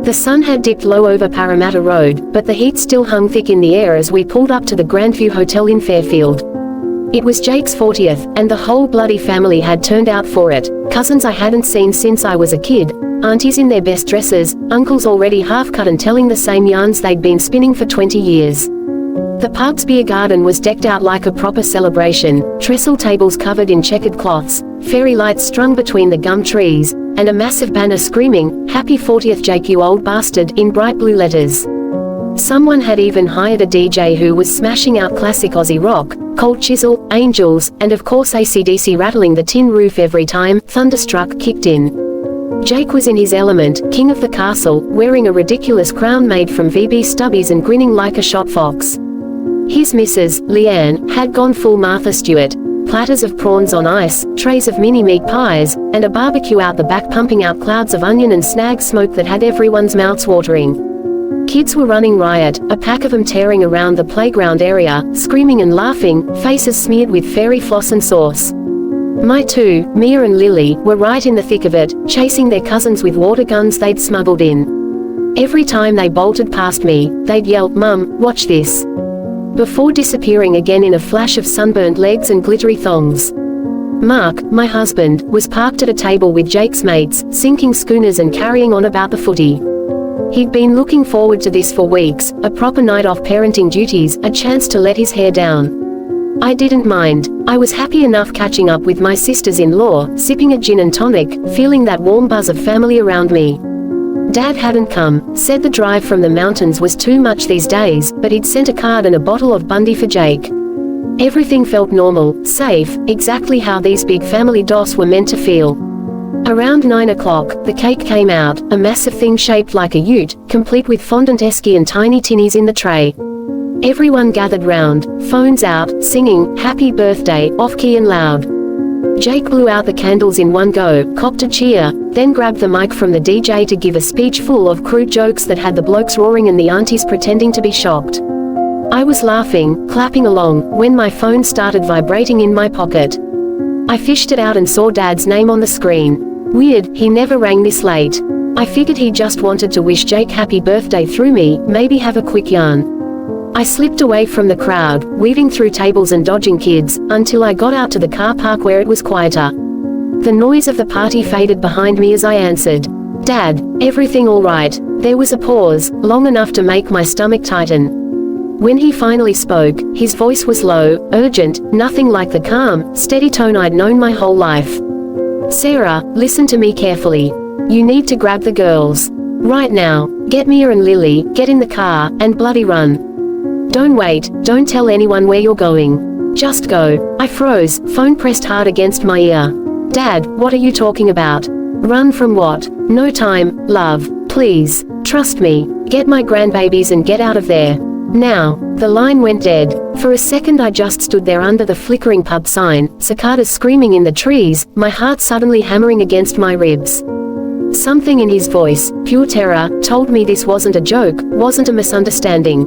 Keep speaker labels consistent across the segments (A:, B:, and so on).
A: The sun had dipped low over Parramatta Road, but the heat still hung thick in the air as we pulled up to the Grandview Hotel in Fairfield. It was Jake's 40th, and the whole bloody family had turned out for it. Cousins I hadn't seen since I was a kid, aunties in their best dresses, uncles already half-cut and telling the same yarns they'd been spinning for 20 years. The pub's beer garden was decked out like a proper celebration, trestle tables covered in checkered cloths, fairy lights strung between the gum trees, and a massive banner screaming, "Happy 40th Jake you old bastard," in bright blue letters. Someone had even hired a DJ who was smashing out classic Aussie rock, Cold Chisel, Angels, and of course AC/DC rattling the tin roof every time Thunderstruck kicked in. Jake was in his element, king of the castle, wearing a ridiculous crown made from VB stubbies and grinning like a shot fox. His missus, Leanne, had gone full Martha Stewart. Platters of prawns on ice, trays of mini meat pies, and a barbecue out the back pumping out clouds of onion and snag smoke that had everyone's mouths watering. Kids were running riot, a pack of them tearing around the playground area, screaming and laughing, faces smeared with fairy floss and sauce. My two, Mia and Lily, were right in the thick of it, chasing their cousins with water guns they'd smuggled in. Every time they bolted past me, they'd yell, "Mum, watch this," before disappearing again in a flash of sunburnt legs and glittery thongs. Mark, my husband, was parked at a table with Jake's mates, sinking schooners and carrying on about the footy. He'd been looking forward to this for weeks, a proper night off parenting duties, a chance to let his hair down. I didn't mind. I was happy enough catching up with my sisters-in-law, sipping a gin and tonic, feeling that warm buzz of family around me. Dad hadn't come, said the drive from the mountains was too much these days, but he'd sent a card and a bottle of Bundy for Jake. Everything felt normal, safe, exactly how these big family DOS were meant to feel. Around 9 o'clock, the cake came out, a massive thing shaped like a ute, complete with fondant esky and tiny tinnies in the tray. Everyone gathered round, phones out, singing, "Happy birthday," off-key and loud. Jake blew out the candles in one go, copped a cheer, then grabbed the mic from the DJ to give a speech full of crude jokes that had the blokes roaring and the aunties pretending to be shocked. I was laughing, clapping along, when my phone started vibrating in my pocket. I fished it out and saw Dad's name on the screen. Weird, he never rang this late. I figured he just wanted to wish Jake happy birthday through me, maybe have a quick yarn. I slipped away from the crowd, weaving through tables and dodging kids, until I got out to the car park where it was quieter. The noise of the party faded behind me as I answered. "Dad, everything all right?" There was a pause, long enough to make my stomach tighten. When he finally spoke, his voice was low, urgent, nothing like the calm, steady tone I'd known my whole life. "Sarah, listen to me carefully. You need to grab the girls. Right now. Get Mia and Lily, get in the car, and bloody run. Don't wait, don't tell anyone where you're going. Just go." I froze, phone pressed hard against my ear. "Dad, what are you talking about? Run from what? No time, love. Please. Trust me. Get my grandbabies and get out of there. Now." The line went dead. For a second I just stood there under the flickering pub sign, cicadas screaming in the trees, my heart suddenly hammering against my ribs. Something in his voice, pure terror, told me this wasn't a joke, wasn't a misunderstanding.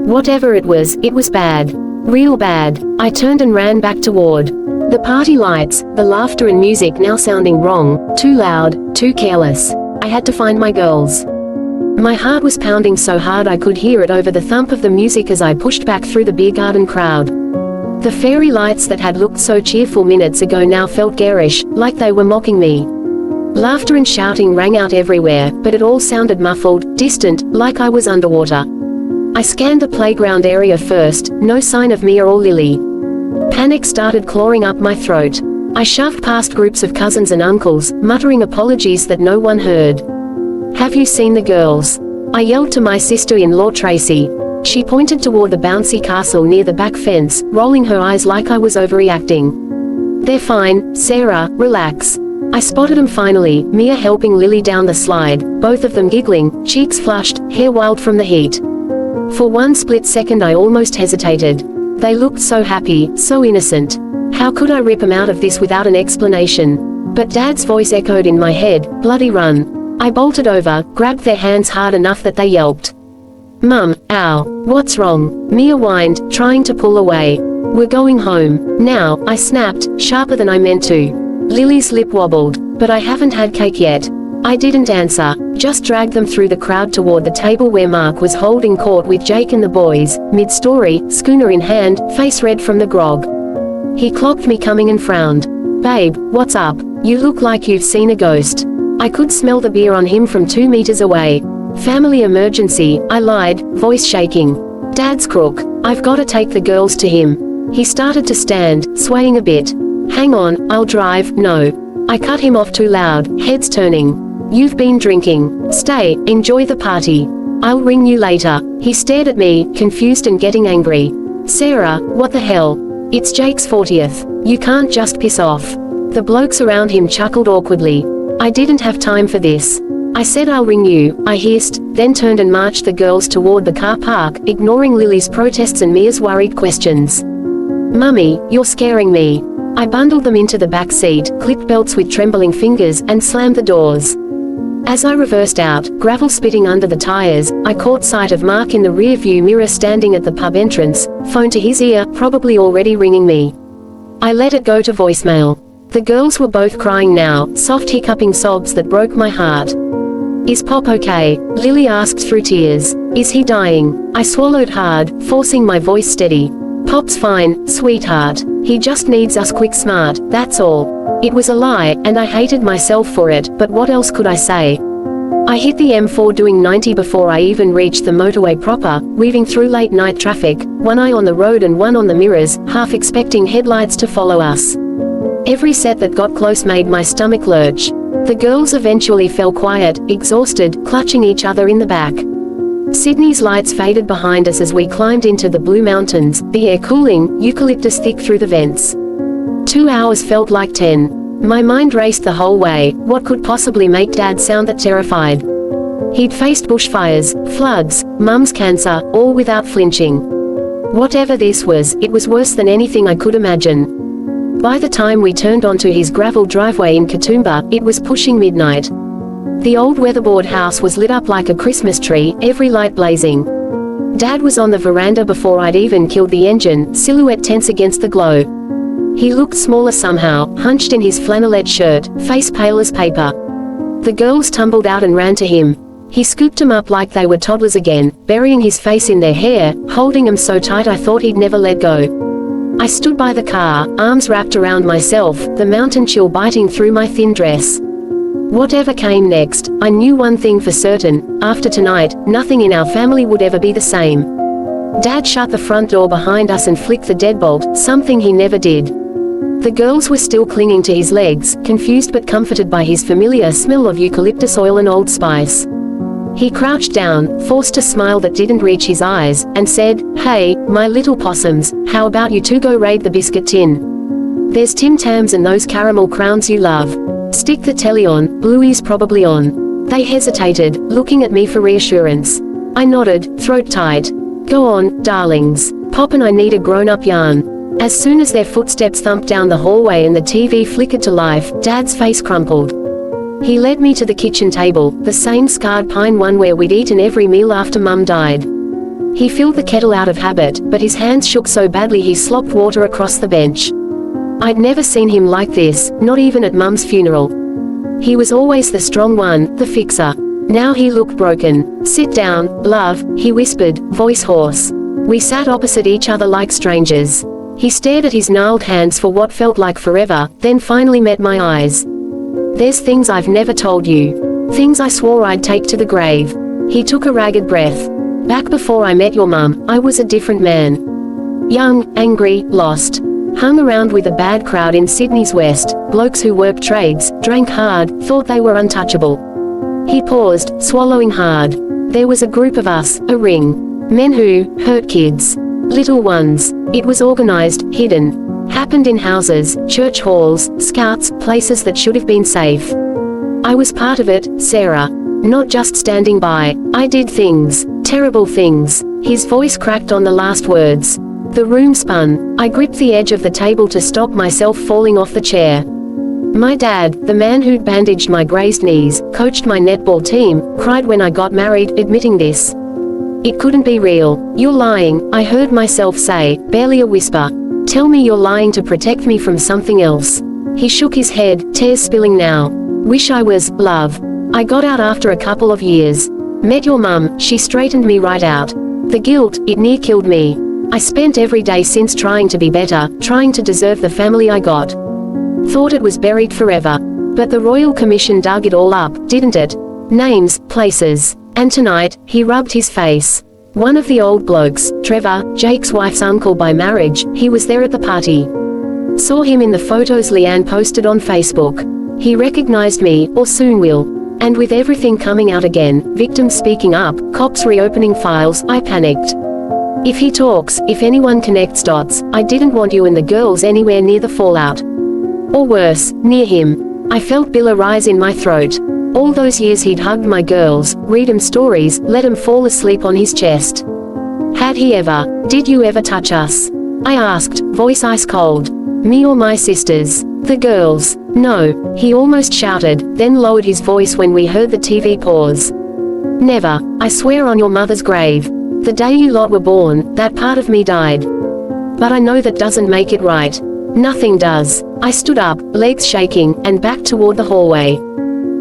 A: Whatever it was bad. Real bad. I turned and ran back toward the party lights, the laughter and music now sounding wrong, too loud, too careless. I had to find my girls. My heart was pounding so hard I could hear it over the thump of the music as I pushed back through the beer garden crowd. The fairy lights that had looked so cheerful minutes ago now felt garish, like they were mocking me. Laughter and shouting rang out everywhere, but it all sounded muffled, distant, like I was underwater. I scanned the playground area first, no sign of Mia or Lily. Panic started clawing up my throat. I shoved past groups of cousins and uncles, muttering apologies that no one heard. "Have you seen the girls?" I yelled to my sister-in-law Tracy. She pointed toward the bouncy castle near the back fence, rolling her eyes like I was overreacting. "They're fine, Sarah, relax." I spotted them finally, Mia helping Lily down the slide, both of them giggling, cheeks flushed, hair wild from the heat. For one split second I almost hesitated. They looked so happy, so innocent. How could I rip them out of this without an explanation? But Dad's voice echoed in my head, "Bloody run." I bolted over, grabbed their hands hard enough that they yelped. "Mum, ow, what's wrong?" Mia whined, trying to pull away. "We're going home. Now," I snapped, sharper than I meant to. Lily's lip wobbled. "But I haven't had cake yet." I didn't answer, just dragged them through the crowd toward the table where Mark was holding court with Jake and the boys, mid-story, schooner in hand, face red from the grog. He clocked me coming and frowned. "Babe, what's up? You look like you've seen a ghost." I could smell the beer on him from 2 meters away. "Family emergency," I lied, voice shaking. "Dad's crook. I've gotta take the girls to him." He started to stand, swaying a bit. "Hang on, I'll drive." "No." I cut him off too loud, heads turning. "You've been drinking. Stay, enjoy the party. I'll ring you later." He stared at me, confused and getting angry. "Sarah, what the hell? It's Jake's 40th. You can't just piss off." The blokes around him chuckled awkwardly. I didn't have time for this. I said I'll ring you, I hissed, then turned and marched the girls toward the car park, ignoring Lily's protests and Mia's worried questions. "Mummy, you're scaring me." I bundled them into the back seat, clipped belts with trembling fingers, and slammed the doors. As I reversed out, gravel spitting under the tires, I caught sight of Mark in the rear-view mirror standing at the pub entrance, phone to his ear, probably already ringing me. I let it go to voicemail. The girls were both crying now, soft hiccuping sobs that broke my heart. "Is Pop okay?" Lily asked through tears. "Is he dying?" I swallowed hard, forcing my voice steady. "Pop's fine, sweetheart. He just needs us quick smart, that's all." It was a lie, and I hated myself for it, but what else could I say? I hit the M4 doing 90 before I even reached the motorway proper, weaving through late-night traffic, one eye on the road and one on the mirrors, half expecting headlights to follow us. Every set that got close made my stomach lurch. The girls eventually fell quiet, exhausted, clutching each other in the back. Sydney's lights faded behind us as we climbed into the Blue Mountains, the air cooling, eucalyptus thick through the vents. 2 hours felt like 10. My mind raced the whole way. What could possibly make Dad sound that terrified? He'd faced bushfires, floods, Mum's cancer, all without flinching. Whatever this was, it was worse than anything I could imagine. By the time we turned onto his gravel driveway in Katoomba, it was pushing midnight. The old weatherboard house was lit up like a Christmas tree, every light blazing. Dad was on the veranda before I'd even killed the engine, silhouette tense against the glow. He looked smaller somehow, hunched in his flannelette shirt, face pale as paper. The girls tumbled out and ran to him. He scooped them up like they were toddlers again, burying his face in their hair, holding them so tight I thought he'd never let go. I stood by the car, arms wrapped around myself, the mountain chill biting through my thin dress. Whatever came next, I knew one thing for certain: after tonight, nothing in our family would ever be the same. Dad shut the front door behind us and flicked the deadbolt, something he never did. The girls were still clinging to his legs, confused but comforted by his familiar smell of eucalyptus oil and Old Spice. He crouched down, forced a smile that didn't reach his eyes, and said, "Hey, my little possums, how about you two go raid the biscuit tin? There's Tim Tams and those caramel crowns you love. Stick the telly on, Bluey's probably on." They hesitated, looking at me for reassurance. I nodded, throat tight. "Go on, darlings. Pop and I need a grown-up yarn." As soon as their footsteps thumped down the hallway and the TV flickered to life, Dad's face crumpled. He led me to the kitchen table, the same scarred pine one where we'd eaten every meal after Mum died. He filled the kettle out of habit, but his hands shook so badly he slopped water across the bench. I'd never seen him like this, not even at Mum's funeral. He was always the strong one, the fixer. Now he looked broken. "Sit down, love," he whispered, voice hoarse. We sat opposite each other like strangers. He stared at his gnarled hands for what felt like forever, then finally met my eyes. "There's things I've never told you. Things I swore I'd take to the grave." He took a ragged breath. "Back before I met your mum, I was a different man. Young, angry, lost. Hung around with a bad crowd in Sydney's West, blokes who worked trades, drank hard, thought they were untouchable." He paused, swallowing hard. "There was a group of us, a ring. Men who hurt kids. Little ones. It was organized, hidden. Happened in houses, church halls, scouts, places that should have been safe. I was part of it, Sarah. Not just standing by. I did things. Terrible things." His voice cracked on the last words. The room spun. I gripped the edge of the table to stop myself falling off the chair. My dad, the man who'd bandaged my grazed knees, coached my netball team, cried when I got married, admitting this. "It couldn't be real. You're lying," I heard myself say, barely a whisper. "Tell me you're lying to protect me from something else." He shook his head, tears spilling now. "Wish I was, love. I got out after a couple of years. Met your mum, she straightened me right out. The guilt, it near killed me. I spent every day since trying to be better, trying to deserve the family I got. Thought it was buried forever. But the Royal Commission dug it all up, didn't it? Names, places. And tonight, he rubbed his face. One of the old blokes, Trevor, Jake's wife's uncle by marriage, he was there at the party. Saw him in the photos Leanne posted on Facebook. He recognized me, or soon will. And with everything coming out again, victims speaking up, cops reopening files, I panicked. If he talks, if anyone connects dots, I didn't want you and the girls anywhere near the fallout. Or worse, near him. I felt Billa rise in my throat. All those years he'd hugged my girls, read 'em stories, let 'em fall asleep on his chest. Had he ever? Did you ever touch us? I asked, voice ice cold. Me or my sisters? The girls? No, he almost shouted, then lowered his voice when we heard the TV pause. Never, I swear on your mother's grave. The day you lot were born, that part of me died. But I know that doesn't make it right. Nothing does. I stood up, legs shaking, and backed toward the hallway.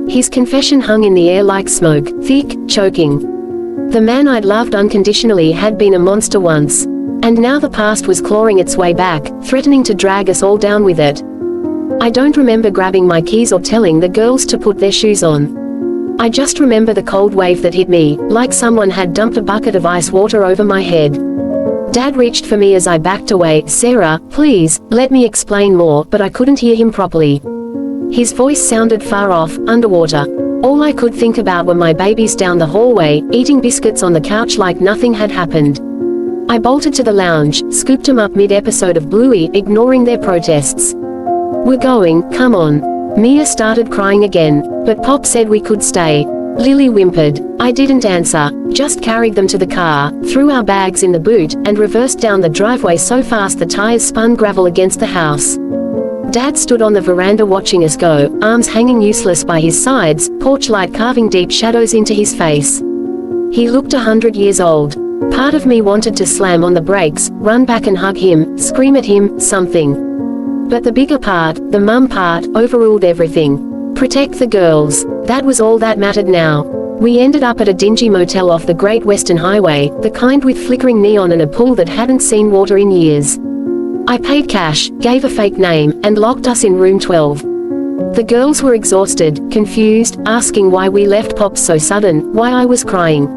A: His confession hung in the air like smoke, thick, choking. The man I'd loved unconditionally had been a monster once. And now the past was clawing its way back, threatening to drag us all down with it. I don't remember grabbing my keys or telling the girls to put their shoes on. I just remember the cold wave that hit me, like someone had dumped a bucket of ice water over my head. Dad reached for me as I backed away. Sarah, please, let me explain more, but I couldn't hear him properly. His voice sounded far off, underwater. All I could think about were my babies down the hallway, eating biscuits on the couch like nothing had happened. I bolted to the lounge, scooped them up mid-episode of Bluey, ignoring their protests. We're going, come on. Mia started crying again, but Pop said we could stay. Lily whimpered. I didn't answer, just carried them to the car, threw our bags in the boot, and reversed down the driveway so fast the tires spun gravel against the house. Dad stood on the veranda watching us go, arms hanging useless by his sides, porch light carving deep shadows into his face. He looked 100 years old. Part of me wanted to slam on the brakes, run back and hug him, scream at him, something. But the bigger part, the mum part, overruled everything. Protect the girls. That was all that mattered now. We ended up at a dingy motel off the Great Western Highway, the kind with flickering neon and a pool that hadn't seen water in years. I paid cash, gave a fake name, and locked us in room 12. The girls were exhausted, confused, asking why we left Pops so sudden, why I was crying.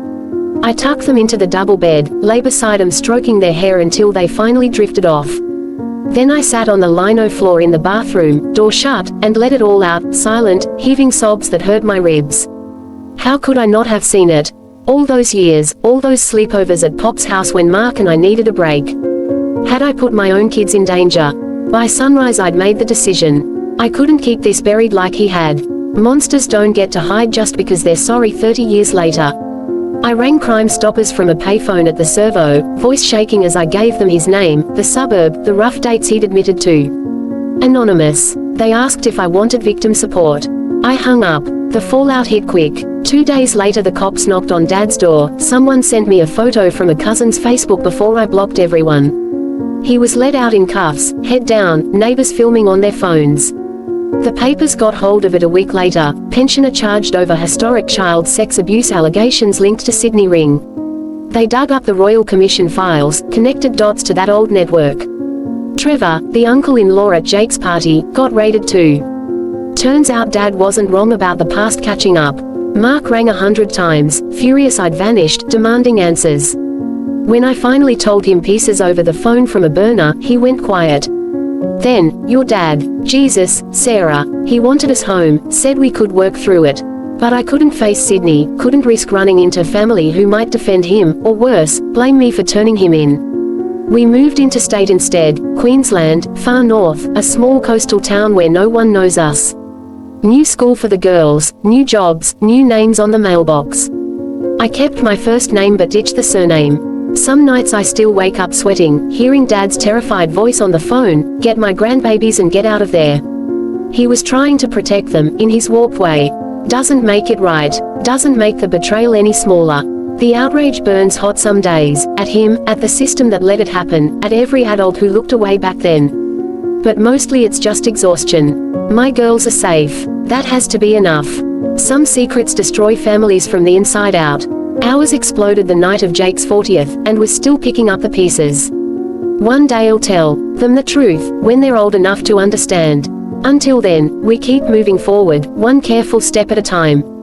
A: I tucked them into the double bed, lay beside them stroking their hair until they finally drifted off. Then I sat on the lino floor in the bathroom, door shut, and let it all out, silent, heaving sobs that hurt my ribs. How could I not have seen it? All those years, all those sleepovers at Pop's house when Mark and I needed a break. Had I put my own kids in danger? By sunrise I'd made the decision. I couldn't keep this buried like he had. Monsters don't get to hide just because they're sorry 30 years later. I rang Crime Stoppers from a payphone at the servo, voice shaking as I gave them his name, the suburb, the rough dates he'd admitted to. Anonymous. They asked if I wanted victim support. I hung up. The fallout hit quick. 2 days later the cops knocked on Dad's door. Someone sent me a photo from a cousin's Facebook before I blocked everyone. He was led out in cuffs, head down, neighbors filming on their phones. The papers got hold of it a week later. Pensioner charged over historic child sex abuse allegations linked to Sydney Ring. They dug up the Royal Commission files, connected dots to that old network. Trevor, the uncle-in-law at Jake's party, got raided too. Turns out Dad wasn't wrong about the past catching up. Mark rang 100 times, furious I'd vanished, demanding answers. When I finally told him pieces over the phone from a burner, he went quiet. Then, your dad, Jesus, Sarah, he wanted us home, said we could work through it. But I couldn't face Sydney, couldn't risk running into family who might defend him, or worse, blame me for turning him in. We moved interstate instead, Queensland, far north, a small coastal town where no one knows us. New school for the girls, new jobs, new names on the mailbox. I kept my first name but ditched the surname. Some nights I still wake up sweating, hearing Dad's terrified voice on the phone, get my grandbabies and get out of there. He was trying to protect them, in his warped way. Doesn't make it right, doesn't make the betrayal any smaller. The outrage burns hot some days, at him, at the system that let it happen, at every adult who looked away back then. But mostly it's just exhaustion. My girls are safe. That has to be enough. Some secrets destroy families from the inside out. Ours exploded the night of Jake's 40th, and we're still picking up the pieces. One day I'll tell them the truth, when they're old enough to understand. Until then, we keep moving forward, one careful step at a time.